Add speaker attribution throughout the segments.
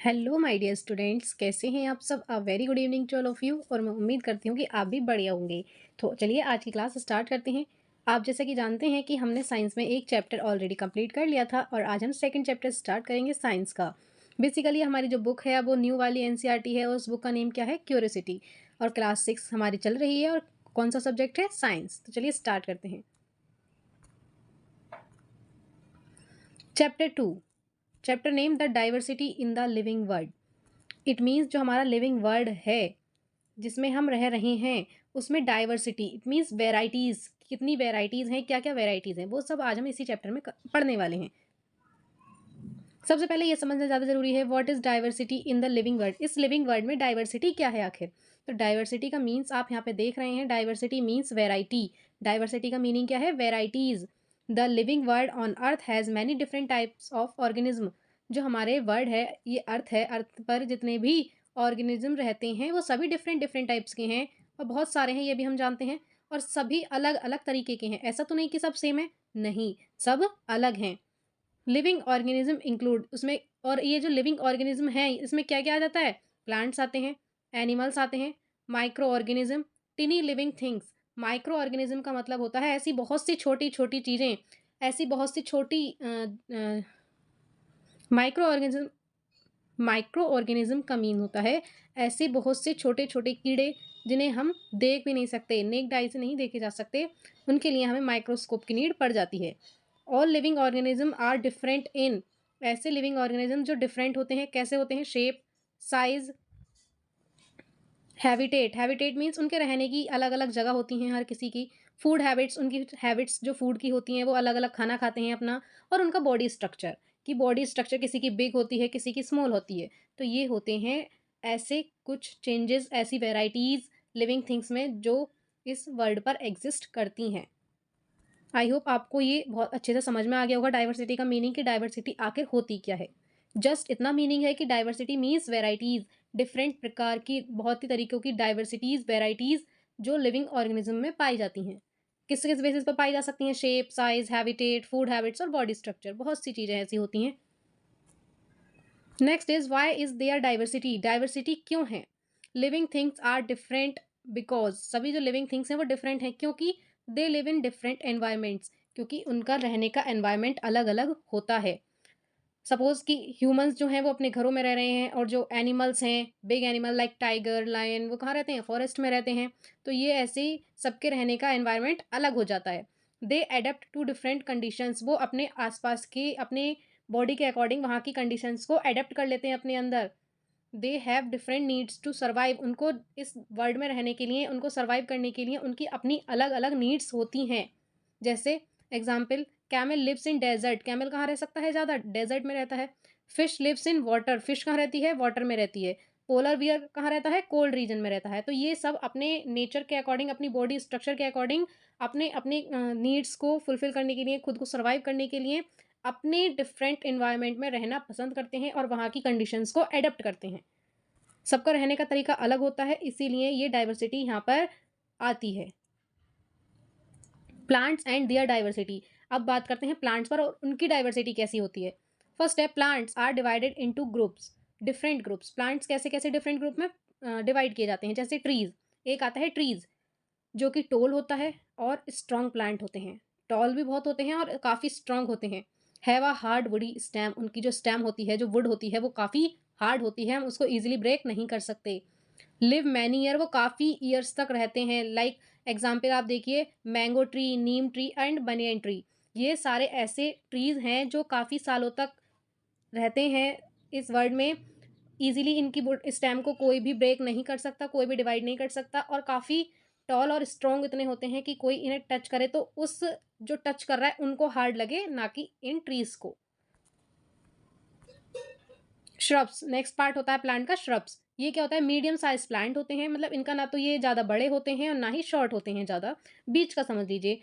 Speaker 1: Hello my dear students, कैसे हैं आप सब। Very good evening to all of you. और मैं उम्मीद करती हूँ कि आप भी बढ़िया होंगे। तो चलिए आज की क्लास स्टार्ट करते हैं। आप जैसे कि जानते हैं कि हमने साइंस में एक चैप्टर ऑलरेडी कंप्लीट कर लिया था और आज हम सेकंड चैप्टर स्टार्ट करेंगे साइंस का। बेसिकली हमारी जो बुक है वो न्यू वाली एनसीईआरटी है और उस बुक का नेम क्या है, क्यूरियोसिटी। और क्लास 6 हमारी चल रही है और कौन सा सब्जेक्ट है, साइंस। तो चलिए स्टार्ट करते हैं। Chapter 2। Chapter name the diversity in the living world. It means जो हमारा लिविंग वर्ल्ड है जिसमें हम रह रहे हैं उसमें डाइवर्सिटी, इट मीन्स वेराइटीज़, कितनी वेराइटीज़ हैं, क्या क्या वेराइटीज़ हैं, वो सब आज हम इसी चैप्टर में पढ़ने वाले हैं। सबसे पहले ये समझना ज़्यादा ज़रूरी है, what is diversity in the living world. इस लिविंग वर्ल्ड में डाइवर्सिटी क्या है आखिर। तो डाइवर्सिटी का मीन्स आप यहाँ पे देख रहे हैं, डाइवर्सिटी मीन्स वेराइटी। डाइवर्सिटी का मीनिंग क्या है, varieties. The living world on earth has many different types of organism. जो हमारे वर्ल्ड है, ये अर्थ है, अर्थ पर जितने भी ऑर्गेनिज्म रहते हैं वो सभी डिफरेंट डिफरेंट टाइप्स के हैं और बहुत सारे हैं, ये भी हम जानते हैं। और सभी अलग अलग तरीके के हैं, ऐसा तो नहीं कि सब सेम है, नहीं, सब अलग हैं। लिविंग ऑर्गेनिज्म इंक्लूड उसमें, और ये जो लिविंग ऑर्गेनिज्म है इसमें क्या क्या आ जाता है, प्लांट्स आते हैं, एनिमल्स आते हैं, micro organism, टिनी living things. Micro organism का मतलब होता है ऐसी बहुत सी छोटी छोटी चीज़ें, ऐसी बहुत सी छोटी माइक्रो ऑर्गेनिज्म। माइक्रो ऑर्गेनिज्म का मीन होता है ऐसे बहुत से छोटे छोटे कीड़े जिन्हें हम देख भी नहीं सकते, नेक्ड आई से नहीं देखे जा सकते, उनके लिए हमें माइक्रोस्कोप की नीड पड़ जाती है। All living organism are different in. ऐसे लिविंग ऑर्गेनिज्म जो डिफरेंट होते हैं, कैसे होते हैं, shape, size, habitat. Habitat means उनके रहने की अलग अलग जगह होती हैं हर किसी की। फूड हैबिट्स, उनकी हैबिट्स जो फूड की होती हैं वो अलग अलग खाना खाते हैं अपना। और उनका बॉडी स्ट्रक्चर, कि बॉडी स्ट्रक्चर किसी की बिग होती है, किसी की स्मॉल होती है। तो ये होते हैं ऐसे कुछ चेंजेस, ऐसी वेराइटीज़ लिविंग थिंग्स में जो इस वर्ल्ड पर एग्जिस्ट करती हैं। आई होप आपको ये बहुत अच्छे से समझ में आ गया होगा डाइवर्सिटी का मीनिंग, कि डाइवर्सिटी आखिर होती क्या है। जस्ट इतना मीनिंग है कि डाइवर्सिटी मीन्स वेराइटीज़, डिफरेंट प्रकार की, बहुत ही तरीकों की डाइवर्सिटीज़, वेराइटीज़ जो लिविंग ऑर्गेनिज्म में पाई जाती हैं। किस किस बेसिस पर पाई जा सकती हैं, shape, size, habitat, food habits और बॉडी स्ट्रक्चर, बहुत सी चीज़ें ऐसी होती हैं। Next is why is there diversity. Diversity क्यों है। Living things are different because, सभी जो लिविंग थिंग्स हैं वो डिफरेंट हैं क्योंकि they live in different environments, क्योंकि उनका रहने का एनवायरमेंट अलग अलग होता है। सपोज कि ह्यूमंस जो हैं वो अपने घरों में रह रहे हैं और जो एनिमल्स हैं, big animal like tiger, lion, वो कहाँ रहते हैं, फॉरेस्ट में रहते हैं। तो ये ऐसे ही सबके रहने का एनवायरनमेंट अलग हो जाता है। They adapt to different conditions, वो अपने आसपास के, अपने बॉडी के अकॉर्डिंग वहाँ की कंडीशंस को अडेप्ट कर लेते हैं अपने अंदर। They have different needs to survive, उनको इस वर्ल्ड में रहने के लिए, उनको सर्वाइव करने के लिए उनकी अपनी अलग अलग नीड्स होती हैं। जैसे example, camel lives in desert, camel कहाँ रह सकता है, ज़्यादा डेजर्ट में रहता है। Fish lives in water, fish कहाँ रहती है, वाटर में रहती है। पोलर बियर कहाँ रहता है, कोल्ड रीजन में रहता है। तो ये सब अपने नेचर के अकॉर्डिंग, अपनी बॉडी स्ट्रक्चर के अकॉर्डिंग, अपने अपने नीड्स को फुलफिल करने के लिए, खुद को सर्वाइव करने के लिए अपने डिफरेंट इन्वायरमेंट में रहना पसंद करते हैं और वहाँ की कंडीशंस को एडेप्ट करते हैं। सबका रहने का तरीका अलग होता है, इसीलिए ये डाइवर्सिटी यहाँ पर आती है। Plants and their diversity. अब बात करते हैं प्लांट्स पर और उनकी डाइवर्सिटी कैसी होती है। फर्स्ट है, plants are divided into groups, different groups. Plants कैसे कैसे डिफरेंट ग्रुप में डिवाइड किए जाते हैं। जैसे ट्रीज, एक आता है ट्रीज जो कि टोल होता है और स्ट्रॉन्ग प्लांट होते हैं। टॉल भी बहुत होते हैं और काफ़ी स्ट्रॉन्ग होते हैं। Have a hard woody stem, उनकी जो स्टेम होती है, जो वुड होती है, वो काफ़ी हार्ड होती है, हम उसको ईजिली ब्रेक नहीं कर सकते। लिव मैनी ईयर, वो काफ़ी ईयर्स तक रहते हैं। लाइक एग्जाम्पल आप देखिए, mango tree, Neem tree and banyan tree. ये सारे ऐसे ट्रीज हैं जो काफ़ी सालों तक रहते हैं इस वर्ल्ड में। ईजिली इनकी स्टेम को कोई भी ब्रेक नहीं कर सकता, कोई भी डिवाइड नहीं कर सकता, और काफ़ी टॉल और स्ट्रॉन्ग इतने होते हैं कि कोई इन्हें टच करे तो उस जो टच कर रहा है उनको हार्ड लगे, ना कि इन ट्रीज को। श्रब्स, नेक्स्ट पार्ट होता है प्लांट का, श्रब्स। ये क्या होता है, मीडियम साइज प्लांट होते हैं, मतलब इनका ना तो ये ज़्यादा बड़े होते हैं और ना ही शॉर्ट होते हैं ज़्यादा, बीच का समझ लीजिए।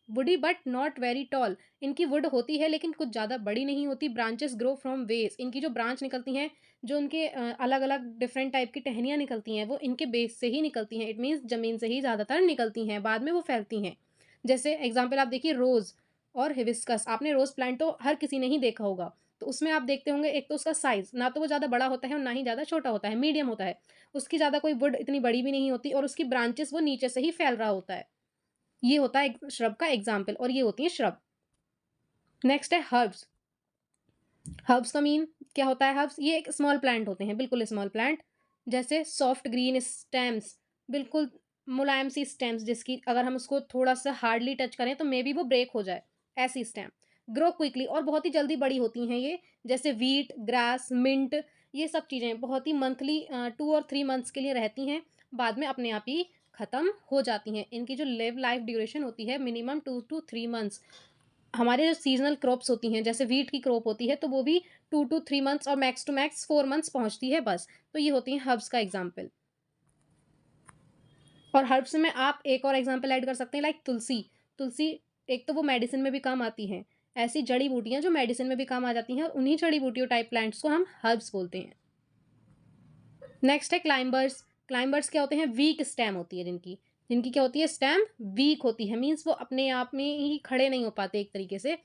Speaker 1: Woody but not very tall, इनकी वुड होती है लेकिन कुछ ज़्यादा बड़ी नहीं होती। ब्रांचेस ग्रो फ्रॉम बेस, इनकी जो ब्रांच निकलती हैं, जो उनके अलग अलग डिफरेंट टाइप की टहनियाँ निकलती हैं, वो इनके बेस से ही निकलती हैं। इट मीन्स ज़मीन से ही ज़्यादातर निकलती हैं, बाद में वो फैलती हैं। जैसे एग्जाम्पल आप देखिए, रोज़ और हिबिस्कस। आपने रोज़ प्लांट तो हर किसी ने ही देखा होगा, तो उसमें आप देखते होंगे एक तो उसका साइज़, ना तो वो ज़्यादा बड़ा होता है और ना ही ज़्यादा छोटा होता है, मीडियम होता है। उसकी ज़्यादा कोई वुड इतनी बड़ी भी नहीं होती और उसकी ब्रांचेज़ वो नीचे से ही फैल रहा होता है। ये होता है एक श्रब का एग्ज़ाम्पल और ये होती है श्रब। नेक्स्ट है हर्ब्स। हर्ब्स का मीन क्या होता है हर्ब्स? ये एक स्मॉल प्लांट होते हैं, बिल्कुल स्मॉल प्लांट। जैसे सॉफ्ट ग्रीन स्टेम्स, बिल्कुल मुलायम सी स्टेम्स जिसकी अगर हम उसको थोड़ा-सा हार्डली टच करें तो मे बी वो ब्रेक हो जाए, ऐसी स्टेम। ग्रो क्विकली और बहुत ही जल्दी बड़ी होती हैं ये, जैसे व्हीट, ग्रास, मिंट ये सब चीज़ें बहुत ही मंथली 2 और 3 मंथ्स के लिए रहती हैं, बाद में अपने आप ही खत्म हो जाती हैं। इनकी जो लिव लाइफ ड्यूरेशन होती है मिनिमम 2 टू 3 मंथ्स। हमारे जो सीज़नल क्रॉप्स होती हैं, जैसे व्हीट की क्रॉप होती है, तो वो भी 2 टू 3 मंथ्स और मैक्स टू मैक्स 4 मंथ्स पहुँचती है बस। तो ये होती हैं हर्ब्स का एग्ज़ाम्पल। और हर्ब्स में आप एक और एग्ज़ाम्पल ऐड कर सकते हैं लाइक तुलसी। तुलसी एक तो वो मेडिसिन में भी काम आती हैं। ऐसी जड़ी-बूटियाँ जो मेडिसिन में भी काम आ जाती हैं और उन्हीं जड़ी-बूटियों टाइप प्लांट्स को हम हर्ब्स बोलते हैं। नेक्स्ट है क्लाइंबर्स। क्लाइंबर्स क्या होते हैं? वीक स्टेम होती है जिनकी। जिनकी क्या होती है? स्टेम वीक होती है, मीन्स वो अपने आप में ही खड़े नहीं हो पाते एक तरीके से।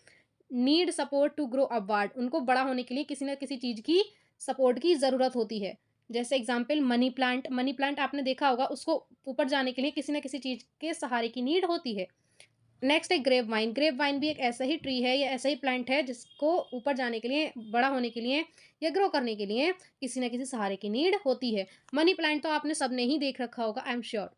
Speaker 1: Need support to grow upward, उनको बड़ा होने के लिए किसी न किसी चीज़ की सपोर्ट की ज़रूरत होती है। जैसे एग्ज़ाम्पल मनी प्लांट आपने देखा होगा, उसको ऊपर जाने के लिए किसी न किसी चीज़ के सहारे की नीड होती है। नेक्स्ट है ग्रेप वाइन। ग्रेप वाइन भी एक ऐसा ही ट्री है या ऐसा ही प्लांट है जिसको ऊपर जाने के लिए, बड़ा होने के लिए या ग्रो करने के लिए किसी न किसी सहारे की नीड होती है। मनी प्लांट तो आपने सबने ही देख रखा होगा, आई एम श्योर।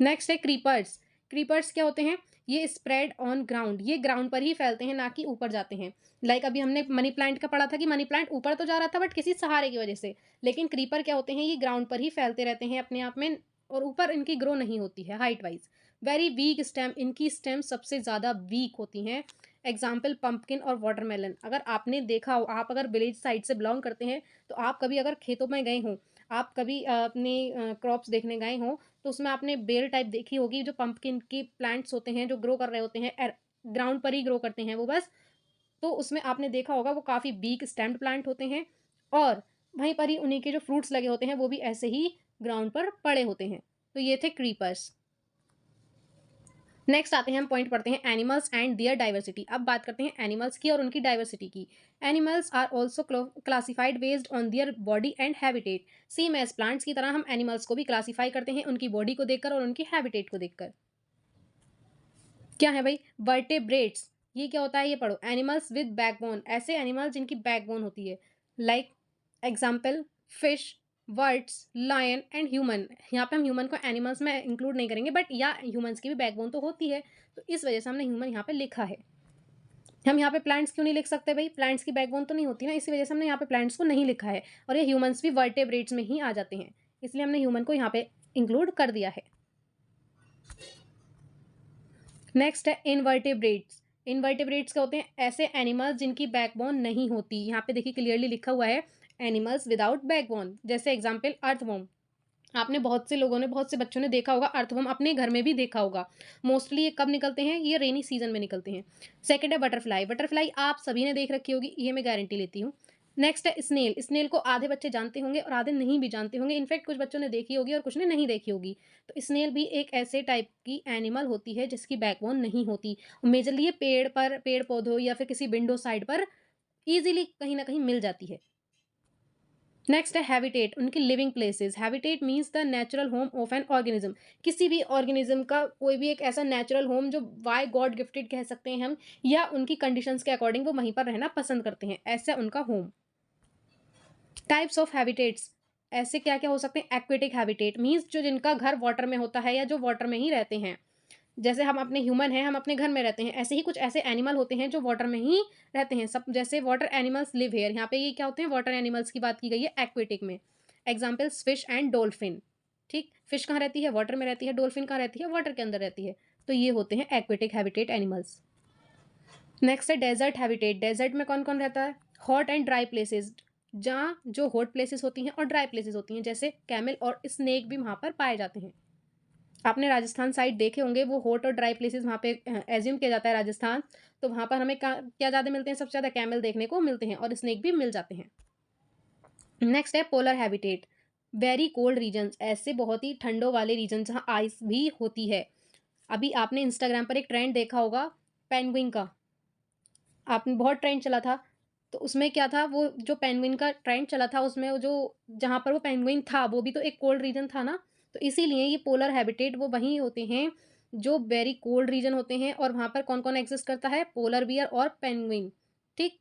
Speaker 1: नेक्स्ट है क्रीपर्स। क्रीपर्स क्या होते हैं? ये स्प्रेड ऑन ग्राउंड, ये ग्राउंड पर ही फैलते हैं, ना कि ऊपर जाते हैं। लाइक अभी हमने मनी प्लांट का पढ़ा था कि मनी प्लांट ऊपर तो जा रहा था बट किसी सहारे की वजह से। लेकिन क्रीपर क्या होते हैं? ये ग्राउंड पर ही फैलते रहते हैं अपने आप में और ऊपर इनकी ग्रो नहीं होती है height wise. Very weak stem, इनकी स्टेम सबसे ज़्यादा वीक होती हैं। एग्जाम्पल पंपकिन और वाटरमेलन। अगर आपने देखा हो, आप अगर विलेज साइड से बिलोंग करते हैं तो आप कभी अगर खेतों में गए हों, आप कभी अपनी क्रॉप्स देखने गए हों, तो उसमें आपने बेल टाइप देखी होगी, जो पंपकिन की प्लांट्स होते हैं, जो ग्रो कर रहे होते हैं, ग्राउंड पर ही ग्रो करते हैं वो बस। तो उसमें आपने देखा होगा वो काफ़ी वीक स्टेम्ड प्लांट होते हैं और वहीं पर ही उन्हीं के जो फ्रूट्स लगे होते हैं वो भी ऐसे ही ग्राउंड पर पड़े होते हैं। तो ये थे क्रीपर्स। नेक्स्ट आते हैं, हम पॉइंट पढ़ते हैं एनिमल्स एंड दियर डाइवर्सिटी। अब बात करते हैं एनिमल्स की और उनकी डाइवर्सिटी की। Animals are also classified based on their body and habitat. Same as plants की तरह हम एनिमल्स को भी क्लासीफाई करते हैं उनकी बॉडी को देखकर और उनकी हैबिटेट को देखकर। क्या है भाई? वर्टेब्रेट्स। ये क्या होता है? ये पढ़ो। एनिमल्स विद बैकबोन, ऐसे एनिमल्स जिनकी बैकबोन होती है। Like example fish, birds, lion and human. यहाँ पे हम ह्यूमन को एनिमल्स में इंक्लूड नहीं करेंगे बट या ह्यूमंस की भी बैकबोन तो होती है, तो इस वजह से हमने ह्यूमन यहाँ पे लिखा है। हम यहाँ पे प्लांट्स क्यों नहीं लिख सकते भाई? प्लांट्स की बैकबोन तो नहीं होती ना, इसी वजह से हमने यहाँ पे प्लांट्स को नहीं लिखा है और ये ह्यूमंस भी वर्टेब्रेट्स में ही आ जाते हैं, इसलिए हमने ह्यूमन को यहाँ पे इंक्लूड कर दिया है। नेक्स्ट है इनवर्टेब्रेट्स। इनवर्टेब्रेट्स क्या होते हैं? ऐसे एनिमल्स जिनकी बैकबोन नहीं होती। यहाँ पे देखिए क्लियरली लिखा हुआ है एनिमल्स विदाउट बैकबोन। जैसे एग्जांपल अर्थवर्म। आपने बहुत से लोगों ने, बहुत से बच्चों ने देखा होगा अर्थवर्म, अपने घर में भी देखा होगा। मोस्टली ये कब निकलते हैं? ये रेनी सीजन में निकलते हैं। सेकंड है बटरफ्लाई। बटरफ्लाई आप सभी ने देख रखी होगी, ये मैं गारंटी लेती हूँ। नेक्स्ट है स्नेल। स्नेल को आधे बच्चे जानते होंगे और आधे नहीं भी जानते होंगे, इनफैक्ट कुछ बच्चों ने देखी होगी और कुछ ने नहीं देखी होगी। तो स्नेल भी एक ऐसे टाइप की एनिमल होती है जिसकी बैकबोन नहीं होती। मेजरली ये पेड़ पर, पेड़ पौधों या फिर किसी विंडो साइड पर इजीली कहीं ना कहीं मिल जाती है। नेक्स्ट है हैबिटेट, उनकी living places. Habitat means the natural home of an organism. किसी भी ऑर्गेनिज्म का कोई भी एक ऐसा नेचुरल होम जो बाय गॉड गिफ्टेड कह सकते हैं हम, या उनकी कंडीशंस के अकॉर्डिंग वो वहीं पर रहना पसंद करते हैं, ऐसा उनका होम। टाइप्स ऑफ हैबिटेट्स, ऐसे क्या क्या हो सकते हैं? एक्वेटिक हैबिटेट मीन्स जो जिनका घर वाटर में होता है या जो वाटर में ही रहते हैं। जैसे हम अपने ह्यूमन हैं, हम अपने घर में रहते हैं, ऐसे ही कुछ ऐसे एनिमल होते हैं जो वाटर में ही रहते हैं सब। जैसे वाटर एनिमल्स लिव हेयर, यहाँ पे ये क्या होते हैं? वाटर एनिमल्स की बात की गई है एक्वेटिक में। Examples fish and dolphin. ठीक, फिश कहाँ रहती है? वाटर में रहती है। डॉल्फिन कहाँ रहती है? वाटर के अंदर रहती है। तो ये होते हैं एक्वेटिक हैबिटेट एनिमल्स। नेक्स्ट है डेजर्ट हैबिटेट। डेजर्ट में कौन कौन रहता है? हॉट एंड ड्राई प्लेसेस, जहाँ जो हॉट प्लेसेस होती हैं और ड्राई प्लेसेस होती हैं, जैसे कैमल और स्नेक भी वहाँ पर पाए जाते हैं। आपने राजस्थान साइड देखे होंगे, वो हॉट और ड्राई प्लेसेस वहाँ पे एज्यूम किया जाता है राजस्थान, तो वहाँ पर हमें क्या ज़्यादा मिलते हैं? सबसे ज़्यादा कैमल देखने को मिलते हैं और स्नेक भी मिल जाते हैं। नेक्स्ट है polar habitat. Very cold regions, ऐसे बहुत ही ठंडों वाले रीजन जहाँ आइस भी होती है। अभी आपने इंस्टाग्राम पर एक ट्रेंड देखा होगा पेंगुइन का, आपने बहुत ट्रेंड चला था, तो उसमें क्या था वो जो पेंगुइन का ट्रेंड चला था उसमें वो जो जहाँ पर वो पेंगुइन था वो भी तो एक कोल्ड रीजन था ना, तो इसीलिए ये पोलर हैबिटेट वो वहीं होते हैं जो वेरी कोल्ड रीजन होते हैं और वहाँ पर कौन-कौन एग्ज़िस्ट करता है पोलर बियर और पेंगुइन, ठीक?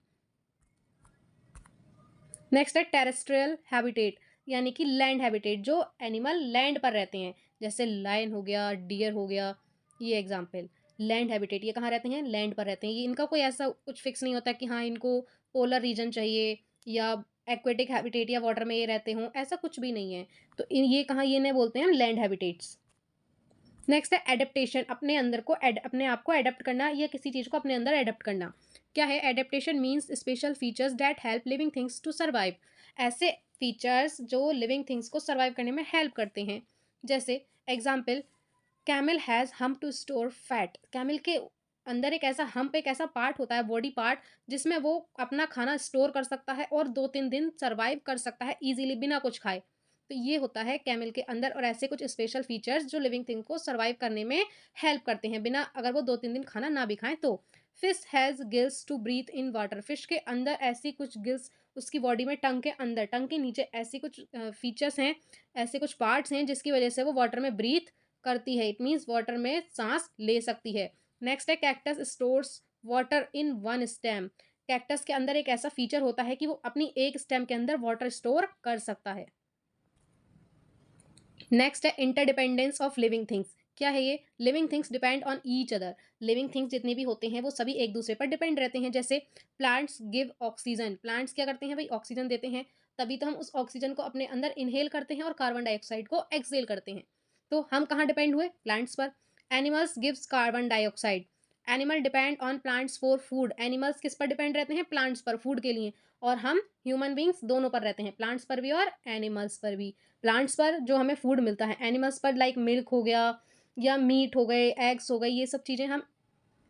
Speaker 1: नेक्स्ट है टेरेस्ट्रियल हैबिटेट यानी कि लैंड हैबिटेट जो एनिमल लैंड पर रहते हैं, जैसे लायन हो गया, डियर हो गया, ये एग्जांपल। लैंड हैबिटेट ये कहाँ रहते हैं? लैंड पर रहते हैं। ये इनका कोई ऐसा कुछ फिक्स नहीं होता कि हाँ, इनको पोलर रीजन चाहिए या एक्वेटिक हैबिटेट या वाटर में ये रहते हों, ऐसा कुछ भी नहीं है। तो इन ये कहाँ ये इन्हें बोलते हैं लैंड हैबिटेट्स। नेक्स्ट है एडेप्टेशन अपने अंदर को अपने आप को एडेप्ट करना या किसी चीज़ को अपने अंदर एडेप्ट करना। क्या है adaptation means special features that help living things to survive. ऐसे फीचर्स जो लिविंग थिंग्स को सर्वाइव करने में हेल्प करते हैं। जैसे example camel has hump to store fat. Camel के अंदर एक ऐसा हम्प एक ऐसा पार्ट होता है बॉडी पार्ट जिसमें वो अपना खाना स्टोर कर सकता है और 2-3 दिन सर्वाइव कर सकता है इजीली बिना कुछ खाए। तो ये होता है कैमल के अंदर और ऐसे कुछ स्पेशल फीचर्स जो लिविंग थिंग को सर्वाइव करने में हेल्प करते हैं बिना अगर वो 2-3 दिन खाना ना भी खाएं तो। Fish has gills to breathe in water. Fish के अंदर ऐसी कुछ गिल्स उसकी बॉडी में टंग के अंदर टंग के नीचे ऐसी कुछ फीचर्स हैं ऐसे कुछ पार्ट्स हैं जिसकी वजह से वो वाटर में ब्रीथ करती है। इट मीन्स वाटर में सांस ले सकती है। नेक्स्ट है cactus stores water in one stem. Cactus के अंदर एक ऐसा फीचर होता है कि वो अपनी एक स्टेम के अंदर वाटर स्टोर कर सकता है। नेक्स्ट है इंटरडिपेंडेंस ऑफ लिविंग थिंग्स। क्या है ये? Living things depend on each other. Living things जितने भी होते हैं वो सभी एक दूसरे पर डिपेंड रहते हैं। जैसे प्लांट्स गिव ऑक्सीजन। प्लांट्स क्या करते हैं भाई? ऑक्सीजन देते हैं, तभी तो हम उस ऑक्सीजन को अपने अंदर इनहेल करते हैं और कार्बन डाइऑक्साइड को एक्सहेल करते हैं। तो हम कहाँ डिपेंड हुए? प्लांट्स पर। Animals gives carbon dioxide. Animal depend on plants for food. Animals किस पर डिपेंड रहते हैं? प्लांट्स पर फूड के लिए। और हम ह्यूमन बींग्स दोनों पर रहते हैं, प्लांट्स पर भी और एनिमल्स पर भी। प्लांट्स पर जो हमें फूड मिलता है, एनिमल्स पर लाइक मिल्क हो गया या मीट हो गए, एग्स हो गए, ये सब चीज़ें हम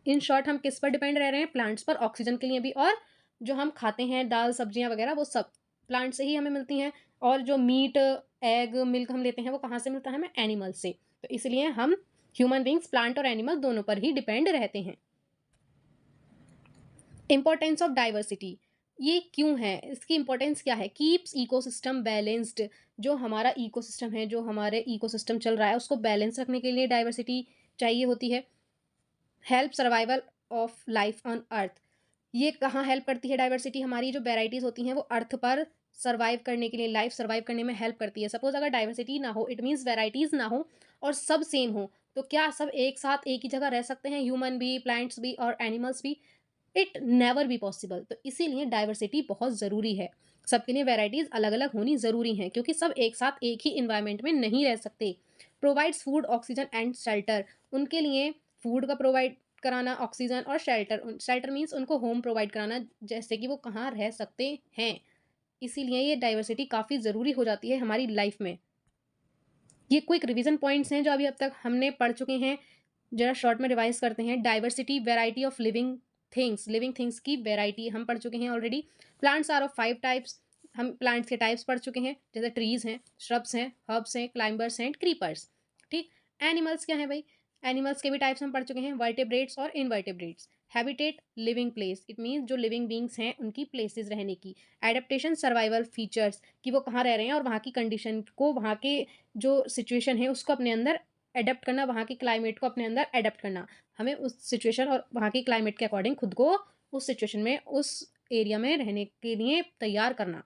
Speaker 1: इन शॉर्ट हम किस पर डिपेंड रह रहे हैं? प्लांट्स पर ऑक्सीजन के लिए भी। और जो हम खाते हैं दाल सब्जियाँ वगैरह वो सब प्लांट से ही हमें मिलती हैं। और जो मीट, एग, मिल्क हम लेते हैं वो कहाँ से मिलता है हमें? एनिमल से। तो इसलिए हम ह्यूमन बींग्स प्लांट और एनिमल दोनों पर ही डिपेंड रहते हैं। इम्पोर्टेंस ऑफ डाइवर्सिटी ये क्यों है? इसकी इम्पोर्टेंस क्या है? Keeps ecosystem balanced. जो हमारा इकोसिस्टम है, जो हमारे इकोसिस्टम चल रहा है उसको बैलेंस रखने के लिए डाइवर्सिटी चाहिए होती है। Help survival of life on earth. ये कहाँ हेल्प करती है डाइवर्सिटी? हमारी जो वेराइटीज़ होती हैं वो अर्थ पर सर्वाइव करने के लिए, लाइफ सर्वाइव करने में हेल्प करती है। सपोज़ अगर डाइवर्सिटी ना हो, इट मीन्स वेराइटीज़ ना हो और सब सेम हो, तो क्या सब एक साथ एक ही जगह रह सकते हैं? ह्यूमन भी, प्लांट्स भी और एनिमल्स भी? It never be possible. तो इसीलिए डाइवर्सिटी बहुत ज़रूरी है। सबके लिए वैराइटीज़ अलग-अलग होनी ज़रूरी हैं क्योंकि सब एक साथ एक ही एनवायरनमेंट में नहीं रह सकते। Provides food, oxygen and shelter. उनके लिए फूड का प्रोवाइड कराना, ऑक्सीजन और शेल्टर। शेल्टर मीन्स उनको होम प्रोवाइड कराना, जैसे कि वो कहाँ रह सकते हैं। इसीलिए ये डाइवर्सिटी काफ़ी ज़रूरी हो जाती है हमारी लाइफ में। ये क्विक रिवीजन पॉइंट्स हैं जो अभी अब तक हमने पढ़ चुके हैं। ज़रा शॉर्ट में रिवाइज़ करते हैं। Diversity, variety of living things की वैरायटी हम पढ़ चुके हैं already. Plants are of 5 types. हम प्लांट्स के टाइप्स पढ़ चुके हैं, जैसे ट्रीज़ हैं, श्रब्स हैं, हर्ब्स हैं, क्लाइंबर्स हैं, क्रीपर्स। ठीक? एनिमल्स क्या हैं भई? एनिमल्स के भी टाइप्स हम पढ़ चुके हैं, वर्टेब्रेट्स और invertebrates. Habitat, living place, it means जो लिविंग बीइंग्स हैं उनकी प्लेसेस रहने की। एडेप्टेशन, सर्वाइवल फीचर्स कि वो कहाँ रह रहे हैं और वहाँ की कंडीशन को, वहाँ के जो सिचुएशन है उसको अपने अंदर एडप्ट करना, वहाँ के क्लाइमेट को अपने अंदर एडप्ट करना। हमें उस सिचुएशन और वहाँ के क्लाइमेट के अकॉर्डिंग खुद को उस सिचुएशन में, उस एरिया में रहने के लिए तैयार करना।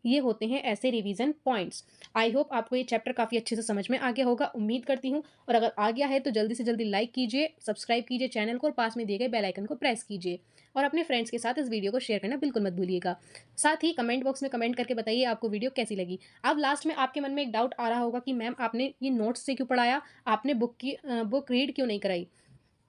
Speaker 1: ये होते हैं ऐसे रिवीजन पॉइंट्स। आई होप आपको ये चैप्टर काफ़ी अच्छे से समझ में आ गया होगा, उम्मीद करती हूँ। और अगर आ गया है तो जल्दी से जल्दी लाइक कीजिए, सब्सक्राइब कीजिए चैनल को और पास में दिए गए बेल आइकन को प्रेस कीजिए। और अपने फ्रेंड्स के साथ इस वीडियो को शेयर करना बिल्कुल मत भूलिएगा। साथ ही कमेंट बॉक्स में कमेंट करके बताइए आपको वीडियो कैसी लगी। अब लास्ट में आपके मन में एक डाउट आ रहा होगा कि मैम आपने ये नोट्स से क्यों पढ़ाया, आपने बुक रीड क्यों नहीं कराई।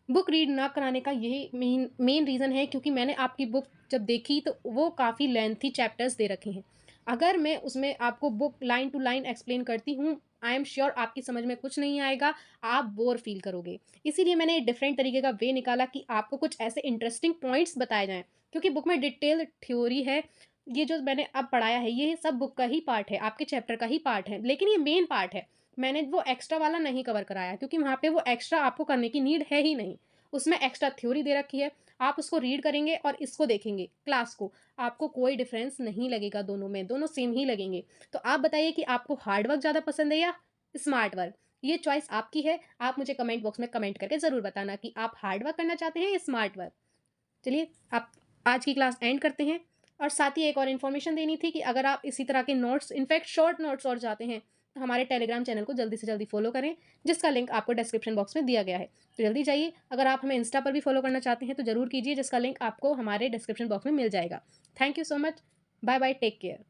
Speaker 1: बुक रीड ना कराने का यही मेन मेन रीज़न है क्योंकि मैंने आपकी बुक जब देखी तो वो काफ़ी लेंथी चैप्टर्स दे रखे हैं। अगर मैं उसमें आपको book line to line explain करती हूँ, आई एम श्योर आपकी समझ में कुछ नहीं आएगा, आप बोर फील करोगे। इसीलिए मैंने डिफरेंट तरीके का वे निकाला कि आपको कुछ ऐसे इंटरेस्टिंग पॉइंट्स बताए जाएँ, क्योंकि बुक में डिटेल थ्योरी है। ये जो मैंने अब पढ़ाया है ये सब बुक का ही पार्ट है, आपके चैप्टर का ही पार्ट है, लेकिन ये मेन पार्ट है। मैंने वो एक्स्ट्रा वाला नहीं कवर कराया क्योंकि वहाँ पे वो एक्स्ट्रा आपको करने की नीड है ही नहीं। उसमें एक्स्ट्रा थ्योरी दे रखी है, आप उसको रीड करेंगे और इसको देखेंगे, क्लास को, आपको कोई डिफ़रेंस नहीं लगेगा दोनों में, दोनों सेम ही लगेंगे। तो आप बताइए कि आपको हार्ड वर्क ज़्यादा पसंद है या स्मार्ट वर्क? ये चॉइस आपकी है, आप मुझे कमेंट बॉक्स में कमेंट करके ज़रूर बताना कि आप हार्ड वर्क करना चाहते हैं या स्मार्ट वर्क? चलिए, आप आज की क्लास एंड करते हैं और साथ ही एक और इन्फॉर्मेशन देनी थी कि अगर आप इसी तरह के नोट्स, इनफैक्ट शॉर्ट नोट्स और चाहते हैं, तो हमारे टेलीग्राम चैनल को जल्दी से जल्दी फॉलो करें, जिसका लिंक आपको डिस्क्रिप्शन बॉक्स में दिया गया है। तो जल्दी जाइए, अगर आप हमें इंस्टा पर भी फॉलो करना चाहते हैं, तो ज़रूर कीजिए, जिसका लिंक आपको हमारे डिस्क्रिप्शन बॉक्स में मिल जाएगा। Thank you so much. Bye bye, take care.